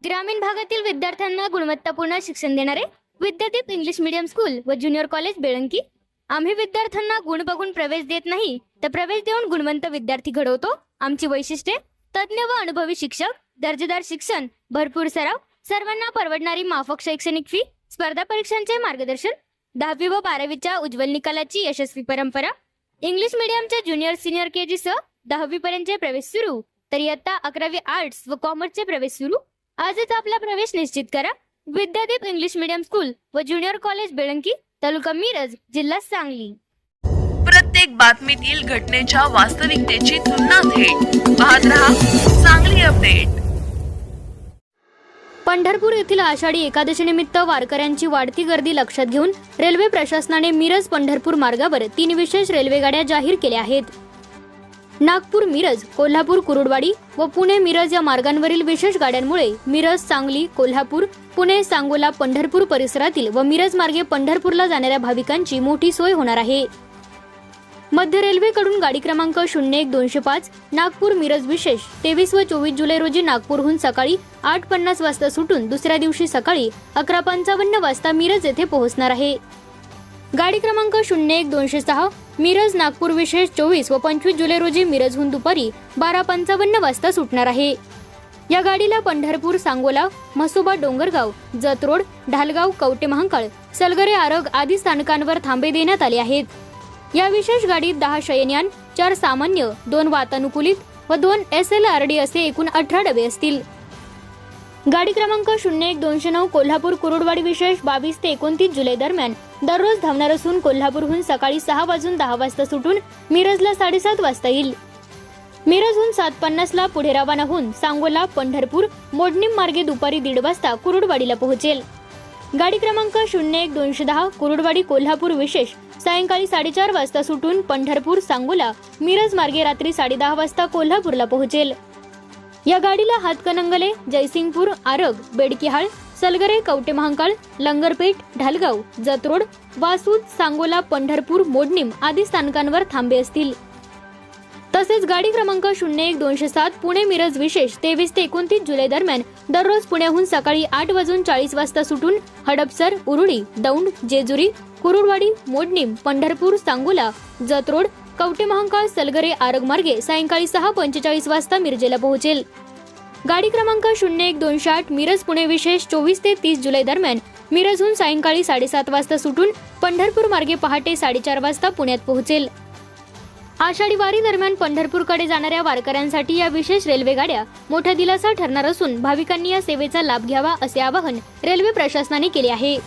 ग्रामीण भागातील विद्यार्थ्यांना गुणवत्तापूर्ण शिक्षण देणारे विद्यादीप इंग्लिश मीडियम स्कूल व ज्युनियर कॉलेज बेळंकी। आम्ही विद्यार्थ्यांना गुण बघून प्रवेश देत नाही, तर प्रवेश देऊन गुणवंत विद्यार्थी घडवतो। आमची वैशिष्ट्ये: तज्ञ व अनुभवी शिक्षक, दर्जेदार शिक्षण, भरपूर सराव, सर्वांना परवडणारी माफक शैक्षणिक फी, स्पर्धा परीक्षांचे मार्गदर्शन, 10वी व 12वीच्या उज्ज्वल निकालाची यशस्वी परंपरा, इंग्लिश मीडियमच्या ज्युनियर सिनियर केजी सह 10वी पर्यंतचे प्रवेश सुरू, तर इयत्ता 11वी आर्ट्स व कॉमर्सचे प्रवेश सुरू। आजच आपला प्रवेश निश्चित करा। विद्यादीप इंग्लिश मीडियम स्कूल व ज्युनियर कॉलेज बेळंकी, तालुका मिरज, जिल्हा सांगली। प्रत्येक बातमीतील घटनेच्या वास्तविकतेची तुलना थेट पाहत रहा सांगली अपडेट। पंढरपूर येथील आषाढी एकादशी निमित्त वारकऱ्यांची वाढती गर्दी लक्षात घेऊन रेल्वे प्रशासनाने मिरज पंढरपूर मार्गावर 3 विशेष रेल्वे गाड्या जाहीर केल्या आहेत। नागपूर मिरज, कोल्हापूर कुरुडवाडी व पुणे मिरज या मार्गांवरील विशेष गाड्यांमुळे मिरज, सांगली, कोल्हापूर, पुणे, सांगोला, पंढरपूर परिसरातील व मिरज मार्गे पंढरपूरला जाणाऱ्या भाविकांची मोठी सोय होणार आहे। मध्य रेल्वेकडून गाडी क्रमांक 01205 नागपूर मिरज विशेष 23 व 24 जुलै रोजी नागपूरहून सकाळी 8:50 वाजता सुटून दुसऱ्या दिवशी सकाळी 11:55 वाजता मिरज येथे पोहोचणार आहे। गाडी क्रमांक 01206 मिरज नागपूर विशेष 24 व 25 जुलै रोजी मिरजहून दुपारी 12:55 वाजता सुटणार आहे। या गाडीला पंढरपूर, सांगोला, म्हसोबा, डोंगरगाव, जतरोड, ढालगाव, कवटे महांकाळ, सलगरे, आरग आदी स्थानकांवर थांबे देण्यात आले आहेत। या विशेष गाडीत 10 शयनयान, 4 सामान्य, 2 वातानुकूलित व 2 SLRD असे एकूण 18 डबे असतील। गाडी क्रमांक 01209 कोल्हापूर कुरुडवाडी विशेष 22 ते 29 जुलै दरम्यान दररोज धावणार असून कोल्हापूरहून सकाळी 6:10 वाजता सुटून मिरजला 7:30 वाजता येईल। मिरजहून 7:50 ला पुढे रवाना होऊन सांगोला, पंढरपूर, मोडणीम मार्गे दुपारी 1:30 वाजता कुरुडवाडीला पोहोचेल। गाडी क्रमांक 01210 कुरुडवाडी कोल्हापूर विशेष सायंकाळी 4:30 वाजता सुटून पंढरपूर, सांगोला, मिरज मार्गे रात्री 10:30 वाजता कोल्हापूरला पोहोचेल। या गाडीला हातकणंगले, जयसिंगपूर, आरग, बेडकिहाळ, सलगरे, कवटे महांकाळ, लंगरपेठ, ढालगाव, जतरोड, वासूद, सांगोला, पंढरपूर, मोडणीम आदी स्थानकांवर थांबे असतील। तसेच गाडी क्रमांक 01207 पुणे मिरज विशेष 23 ते 29 जुलै दरम्यान दररोज पुण्याहून सकाळी 8:40 वाजता सुटून हडपसर, उरुळी, दौंड, जेजुरी, कुरुडवाडी, मोडणीम, पंढरपूर, सांगोला, जतरोड, कवटे महांकाळ, सलगरे, आरग मार्गे सायंकाळी 6:45 वाजता मिरजेला पोहोचेल। गाडी क्रमांक 01208 मिरज पुणे विशेष 24 ते 30 जुलै दरम्यान मिरजहून सायंकाळी 7:30 वाजता सुटून पंढरपूर मार्गे पहाटे 4:30 वाजता पुण्यात पोहोचेल। आषाढी वारी दरम्यान पंढरपूरकडे जाणाऱ्या वारकऱ्यांसाठी या विशेष रेल्वे गाड्या मोठा दिलासा ठरणार असून भाविकांनी या सेवेचा लाभ घ्यावा असे आवाहन रेल्वे प्रशासनाने केले आहे।